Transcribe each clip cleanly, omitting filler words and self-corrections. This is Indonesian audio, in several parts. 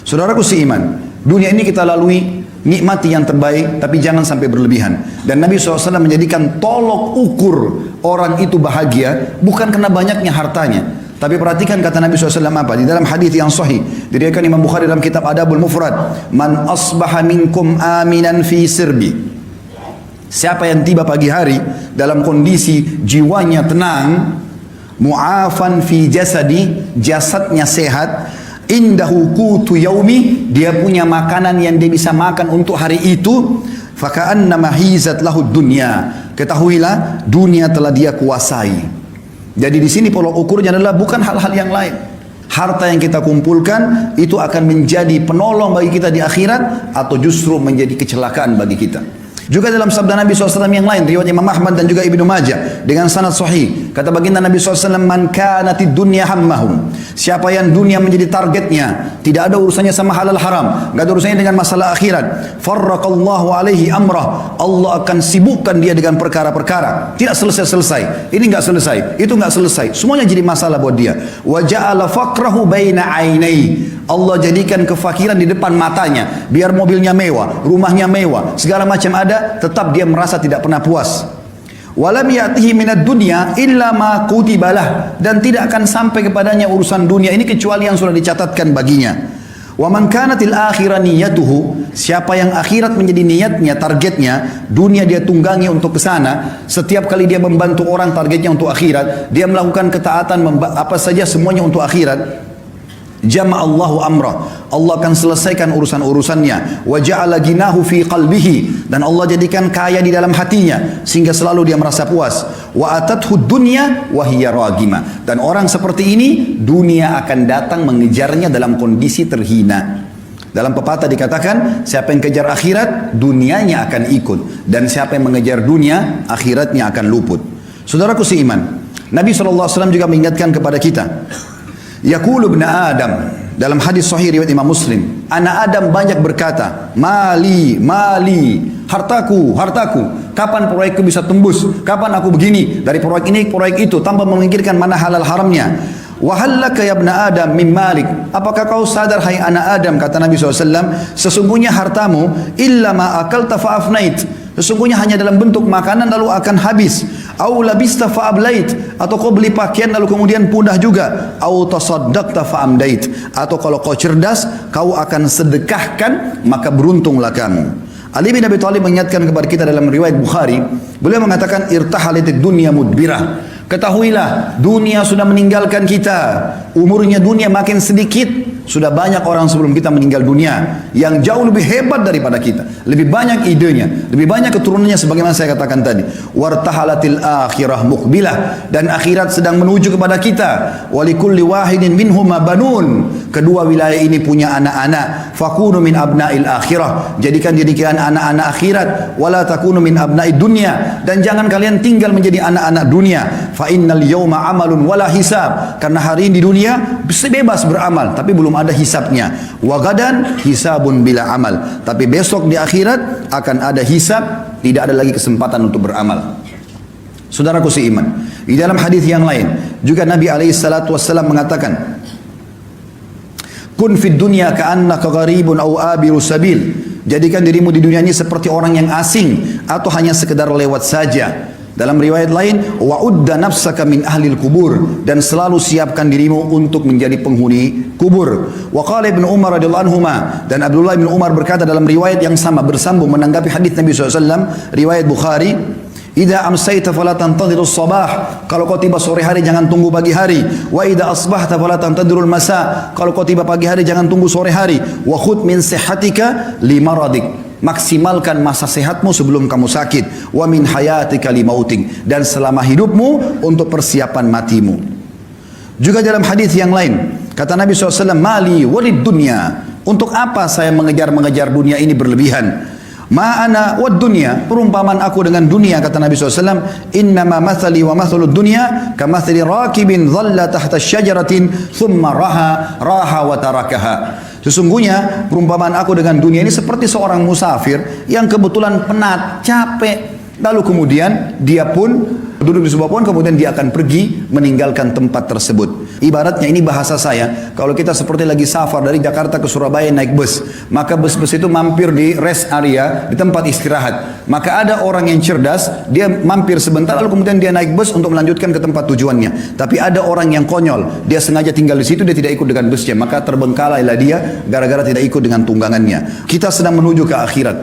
Saudaraku seiman, dunia ini kita lalui, nikmati yang terbaik, tapi jangan sampai berlebihan. Dan Nabi SAW menjadikan tolok ukur orang itu bahagia bukan karena banyaknya hartanya. Tapi perhatikan kata Nabi SAW apa? Di dalam hadis yang sahih, diriwayatkan Imam Bukhari dalam kitab Adabul Mufrad, "Man asbaha minkum aminan fi sirbi." Siapa yang tiba pagi hari dalam kondisi jiwanya tenang, mu'afan fi jasadi, jasadnya sehat, indahu qutu yaumi, dia punya makanan yang dia bisa makan untuk hari itu, faka'annama hizat lahu dunya, ketahuilah dunia telah dia kuasai. Jadi di sini pola ukurnya adalah bukan hal-hal yang lain. Harta yang kita kumpulkan itu akan menjadi penolong bagi kita di akhirat atau justru menjadi kecelakaan bagi kita. Juga dalam sabda Nabi SAW yang lain, riwayat Imam Ahmad dan juga Ibnu Majah dengan sanad sahih, kata baginda Nabi SAW, "Man kanatid dunya hammahum." Siapa yang dunia menjadi targetnya, tidak ada urusannya sama halal haram, enggak ada urusannya dengan masalah akhirat, farraqallahu alaihi amrah, Allah akan sibukkan dia dengan perkara-perkara, tidak selesai-selesai. Ini enggak selesai, itu enggak selesai, semuanya jadi masalah buat dia. Wa ja'ala faqrahu baina ainai, Allah jadikan kefakiran di depan matanya, biar mobilnya mewah, rumahnya mewah, segala macam ada, tetap dia merasa tidak pernah puas. Walam ya'tihi minad dunya illa ma kutibalah, dan tidak akan sampai kepadanya urusan dunia ini kecuali yang sudah dicatatkan baginya. Wa man kanatil akhirah niyatuhu, siapa yang akhirat menjadi niatnya, targetnya, dunia dia tunggangi untuk ke sana, setiap kali dia membantu orang targetnya untuk akhirat, dia melakukan ketaatan apa saja semuanya untuk akhirat, jama'allahu amrah, Allah akan selesaikan urusan-urusannya. Wa ja'ala ginahu fi qalbihi, dan Allah jadikan kaya di dalam hatinya sehingga selalu dia merasa puas. Wa atathu dunya wa hiya ragima, dan orang seperti ini dunia akan datang mengejarnya dalam kondisi terhina. Dalam pepatah dikatakan, siapa yang kejar akhirat, dunianya akan ikut, dan siapa yang mengejar dunia, akhiratnya akan luput. Saudaraku seiman, Nabi SAW juga mengingatkan kepada kita, yaqulu ibn Adam, dalam hadis sahih riwayat Imam Muslim, anak Adam banyak berkata, mali, mali, hartaku, hartaku, kapan proyekku bisa tembus, kapan aku begini, dari proyek ini, proyek itu, tanpa memikirkan mana halal haramnya. Wahallaka ya ibn Adam min malik, apakah kau sadar hai anak Adam, kata Nabi SAW, sesungguhnya hartamu, illa ma akalta fa'afnait, sesungguhnya hanya dalam bentuk makanan lalu akan habis. Au labista fa'ablait, atau kau beli pakaian lalu kemudian punah juga. Au tasaddaqta fa'amdait, atau kalau kau cerdas kau akan sedekahkan maka beruntunglah kamu. Ali bin Abi Thalib mengingatkan kepada kita dalam riwayat Bukhari, beliau mengatakan irtahalatid dunya mudbirah, ketahuilah dunia sudah meninggalkan kita, umurnya dunia makin sedikit. Sudah banyak orang sebelum kita meninggal dunia yang jauh lebih hebat daripada kita, lebih banyak idenya, lebih banyak keturunannya, sebagaimana saya katakan tadi. Wartahalatil akhirah muqbilah, dan akhirat sedang menuju kepada kita. Walikulli wahidin minhuma banun, kedua wilayah ini punya anak-anak. Fakunu min abna'il akhirah, jadikan anak-anak akhirat. Wala takunu min abna'id dunya, dan jangan kalian tinggal menjadi anak-anak dunia. Fa innal yawma amalun wala hisab, karena hari ini di dunia bebas beramal tapi belum ada hisabnya. Wa gadan hisabun bila amal, tapi besok di akhirat akan ada hisab, tidak ada lagi kesempatan untuk beramal. Saudaraku seiman, di dalam hadis yang lain juga Nabi SAW mengatakan, kun fid dunya ka'annaka gharibun aw abiru sabil, jadikan dirimu di dunia ini seperti orang yang asing atau hanya sekedar lewat saja. Dalam riwayat lain, wa'udda nafsaka min ahlil kubur, dan selalu siapkan dirimu untuk menjadi penghuni kubur. Wa qala Ibnu Umar radhiyallahu anhuma, dan Abdullah bin Umar berkata dalam riwayat yang sama bersambung menanggapi hadis Nabi SAW, riwayat Bukhari, idza amsayta fala tantadhirus sabah, kalau kau tiba sore hari jangan tunggu pagi hari. Wa idza asbahta fala tantadhirul masa, kalau kau tiba pagi hari jangan tunggu sore hari. Wa khudh min sihhatika limaradik, maksimalkan masa sehatmu sebelum kamu sakit. Wa min hayatika limautik, dan selama hidupmu untuk persiapan matimu. Juga dalam hadis yang lain kata Nabi SAW, mali walid dunya, untuk apa saya mengejar dunia ini berlebihan. Ma'ana wad dunya, perumpamaan aku dengan dunia, kata Nabi SAW, innama mathali wa mathalud dunya kamathali rakibin dhalla tahta syajaratin thumma raha wa tarakaha. Sesungguhnya perumpamaan aku dengan dunia ini seperti seorang musafir yang kebetulan penat, capek, lalu kemudian dia pun duduk di sebuah pohon, kemudian dia akan pergi meninggalkan tempat tersebut. Ibaratnya ini bahasa saya, kalau kita seperti lagi safar dari Jakarta ke Surabaya naik bus, maka bus-bus itu mampir di rest area, di tempat istirahat. Maka ada orang yang cerdas, dia mampir sebentar lalu kemudian dia naik bus untuk melanjutkan ke tempat tujuannya. Tapi ada orang yang konyol, dia sengaja tinggal di situ, dia tidak ikut dengan busnya, maka terbengkalailah dia gara-gara tidak ikut dengan tunggangannya. Kita sedang menuju ke akhirat.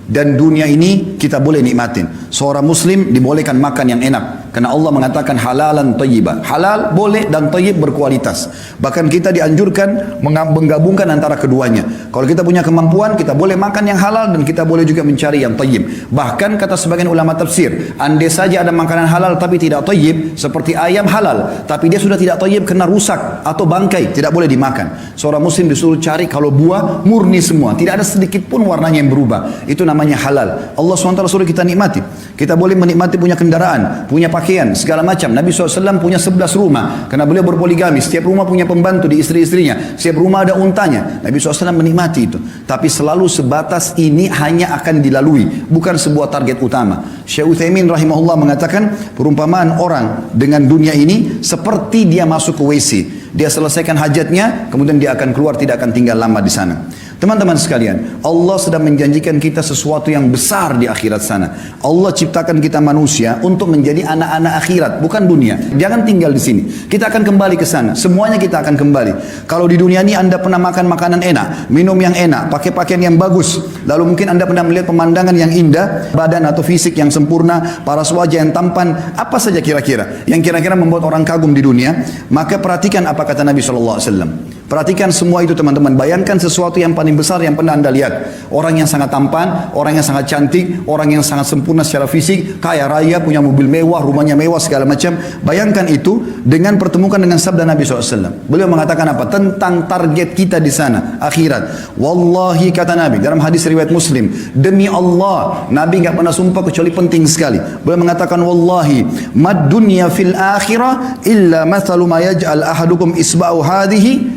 Dan dunia ini kita boleh nikmatin. Seorang muslim dibolehkan makan yang enak. Karena Allah mengatakan halalan thayyibah. Halal boleh dan thayyib berkualitas. Bahkan kita dianjurkan menggabungkan antara keduanya. Kalau kita punya kemampuan, kita boleh makan yang halal dan kita boleh juga mencari yang thayyib. Bahkan kata sebagian ulama tafsir, andai saja ada makanan halal tapi tidak thayyib, seperti ayam halal, tapi dia sudah tidak thayyib kena rusak atau bangkai, tidak boleh dimakan. Seorang muslim disuruh cari kalau buah murni semua, tidak ada sedikit pun warnanya yang berubah. Itu namanya halal. Allah SWT suruh kita nikmati. Kita boleh menikmati punya kendaraan, punya pakaian, segala macam. Nabi SAW punya 11 rumah, karena beliau berpoligami. Setiap rumah punya pembantu di istri-istrinya. Setiap rumah ada untanya. Nabi SAW menikmati itu. Tapi selalu sebatas ini hanya akan dilalui, bukan sebuah target utama. Syekh Utsaimin rahimahullah mengatakan, perumpamaan orang dengan dunia ini seperti dia masuk ke WC. Dia selesaikan hajatnya, kemudian dia akan keluar, tidak akan tinggal lama di sana. Teman-teman sekalian, Allah sedang menjanjikan kita sesuatu yang besar di akhirat sana. Allah ciptakan kita manusia untuk menjadi anak-anak akhirat, bukan dunia. Jangan tinggal di sini. Kita akan kembali ke sana. Semuanya kita akan kembali. Kalau di dunia ini Anda pernah makan makanan enak, minum yang enak, pakai pakaian yang bagus, lalu mungkin Anda pernah melihat pemandangan yang indah, badan atau fisik yang sempurna, paras wajah yang tampan, apa saja kira-kira yang kira-kira membuat orang kagum di dunia, maka perhatikan apa kata Nabi SAW. Perhatikan semua itu teman-teman. Bayangkan sesuatu yang paling besar yang pernah Anda lihat. Orang yang sangat tampan, orang yang sangat cantik, orang yang sangat sempurna secara fisik, kaya raya, punya mobil mewah, rumahnya mewah, segala macam. Bayangkan itu dengan pertemukan dengan sabda Nabi SAW. Beliau mengatakan apa? Tentang target kita di sana, akhirat. Wallahi kata Nabi, dalam hadis riwayat Muslim, demi Allah, Nabi enggak pernah sumpah kecuali penting sekali. Beliau mengatakan, wallahi, mad dunya fil akhirah illa mathalu ma yaj'al ahadukum isba'u hadhihi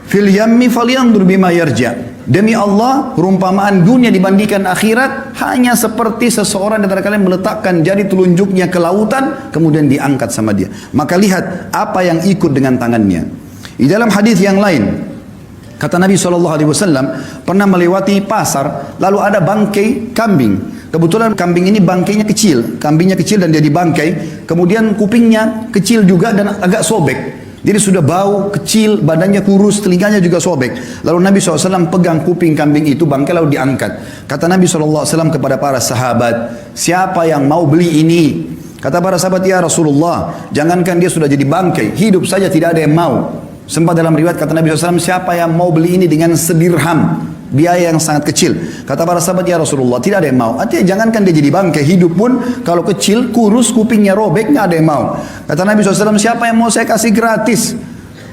fil yammi falyanzur bima yarja. Demi Allah, perumpamaan dunia dibandingkan akhirat hanya seperti seseorang di antara kalian meletakkan jari telunjuknya ke lautan kemudian diangkat sama dia. Maka lihat apa yang ikut dengan tangannya. Di dalam hadis yang lain, kata Nabi SAW pernah melewati pasar, lalu ada bangkai kambing. Kebetulan kambing ini bangkainya kecil, kambingnya kecil dan dia dibangkai, kemudian kupingnya kecil juga dan agak sobek. Jadi sudah bau, kecil, badannya kurus, telinganya juga sobek. Lalu Nabi SAW pegang kuping kambing itu, bangkai lalu diangkat. Kata Nabi SAW kepada para sahabat, siapa yang mau beli ini? Kata para sahabat, ya Rasulullah, jangankan dia sudah jadi bangkai, hidup saja tidak ada yang mau. Sempat dalam riwayat kata Nabi SAW, siapa yang mau beli ini dengan sedirham? Biaya yang sangat kecil. Kata para sahabat, ya Rasulullah, tidak ada yang mau. Artinya jangankan dia jadi bangkai, hidup pun kalau kecil, kurus, kupingnya robek, nggak ada yang mau. Kata Nabi SAW, siapa yang mau saya kasih gratis?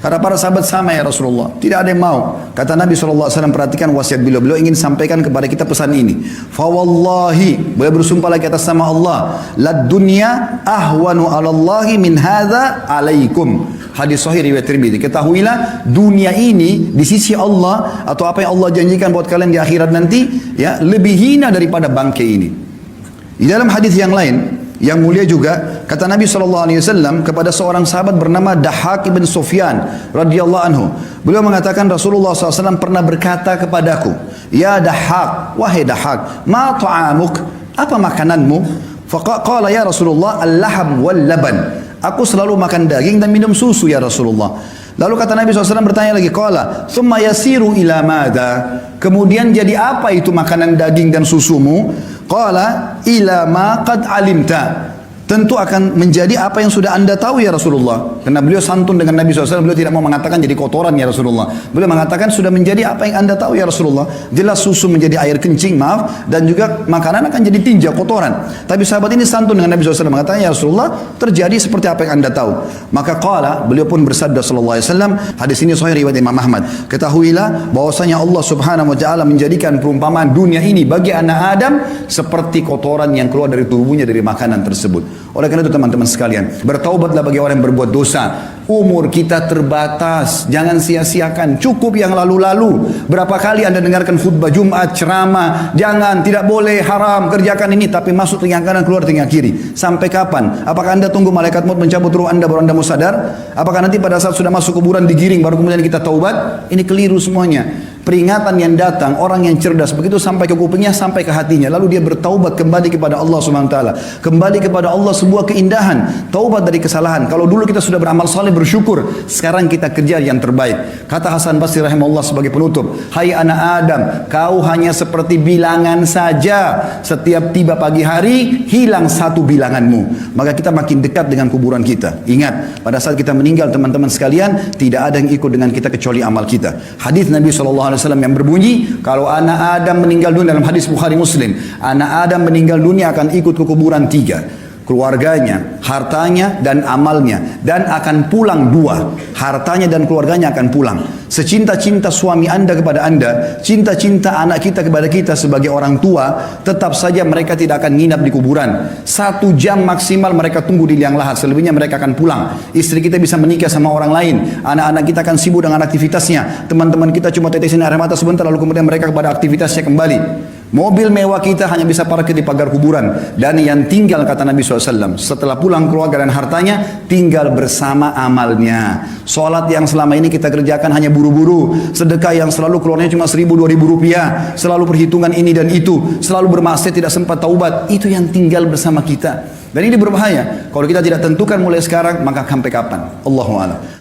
Kata para sahabat, sama ya Rasulullah, tidak ada yang mau. Kata Nabi SAW, perhatikan wasiat beliau ingin sampaikan kepada kita pesan ini. Fawallahi, beliau bersumpah lagi atas nama Allah, lad dunya ahwanu alallahi min hadza alaikum. Hadis sahih riwayat Tirmidzi. Ketahuilah dunia ini di sisi Allah atau apa yang Allah janjikan buat kalian di akhirat nanti ya lebih hina daripada bangkai ini. Di dalam hadis yang lain yang mulia juga kata Nabi SAW kepada seorang sahabat bernama Dahhak ibn Sufyan radhiyallahu anhu. Beliau mengatakan Rasulullah SAW pernah berkata kepadaku, ya Dahhak, wahai Dahhak, ma ta'amuk, apa makananmu? Faqala ya Rasulullah al-laham wal laban. Aku selalu makan daging dan minum susu ya Rasulullah. Lalu kata Nabi SAW bertanya lagi, qala thumma yasiru ila madha. Kemudian jadi apa itu makanan daging dan susumu? Qala ila ma qad alimta. Tentu akan menjadi apa yang sudah anda tahu ya Rasulullah. Karena beliau santun dengan Nabi SAW, beliau tidak mau mengatakan jadi kotoran ya Rasulullah. Beliau mengatakan sudah menjadi apa yang anda tahu ya Rasulullah. Jelas susu menjadi air kencing, maaf, dan juga makanan akan jadi tinja, kotoran. Tapi sahabat ini santun dengan Nabi SAW, mengatakan ya Rasulullah, terjadi seperti apa yang anda tahu. Maka qala, beliau pun bersabda sallallahu alaihi wasallam, hadis ini sahih riwayat Imam Ahmad. Ketahuilah bahwasanya Allah Subhanahu wa taala menjadikan perumpamaan dunia ini bagi anak Adam seperti kotoran yang keluar dari tubuhnya dari makanan tersebut. Oleh karena itu teman-teman sekalian, bertaubatlah bagi orang yang berbuat dosa. Umur kita terbatas, jangan sia-siakan. Cukup yang lalu-lalu. Berapa kali Anda dengarkan khutbah Jumat, ceramah, jangan, tidak boleh, haram, kerjakan ini, tapi masuk telinga kanan, keluar telinga kiri. Sampai kapan? Apakah Anda tunggu malaikat maut mencabut ruh Anda baru Anda mau sadar? Apakah nanti pada saat sudah masuk kuburan digiring baru kemudian kita taubat? Ini keliru semuanya. Peringatan yang datang, orang yang cerdas begitu sampai ke kupingnya, sampai ke hatinya, lalu dia bertaubat kembali kepada Allah Subhanahu wa taala. Kembali kepada Allah sebuah keindahan, taubat dari kesalahan. Kalau dulu kita sudah beramal saleh bersyukur, sekarang kita kerja yang terbaik. Kata Hasan Basri rahimahullah sebagai penutup, "Hai anak Adam, kau hanya seperti bilangan saja. Setiap tiba pagi hari, hilang satu bilanganmu." Maka kita makin dekat dengan kuburan kita. Ingat, pada saat kita meninggal teman-teman sekalian, tidak ada yang ikut dengan kita kecuali amal kita. Hadis Nabi SAW yang berbunyi, kalau anak Adam meninggal dunia, dalam hadis Bukhari Muslim, anak Adam meninggal dunia akan ikut ke kuburan 3, keluarganya, hartanya, dan amalnya, dan akan pulang 2, hartanya dan keluarganya akan pulang. Secinta-cinta suami Anda kepada Anda, cinta-cinta anak kita kepada kita sebagai orang tua, tetap saja mereka tidak akan nginap di kuburan. 1 jam maksimal mereka tunggu di liang lahat, selebihnya mereka akan pulang. Istri kita bisa menikah sama orang lain, anak-anak kita akan sibuk dengan aktivitasnya, teman-teman kita cuma tetesin air mata sebentar lalu kemudian mereka kepada aktivitasnya kembali. Mobil mewah kita hanya bisa parkir di pagar kuburan. Dan yang tinggal, kata Nabi SAW, setelah pulang keluarga dan hartanya, tinggal bersama amalnya. Sholat yang selama ini kita kerjakan hanya buru-buru, sedekah yang selalu keluarnya cuma 1.000-2.000 rupiah, selalu perhitungan ini dan itu, selalu bermaksiat tidak sempat taubat, itu yang tinggal bersama kita. Dan ini berbahaya. Kalau kita tidak tentukan mulai sekarang, maka sampai kapan? Allahu a'lam.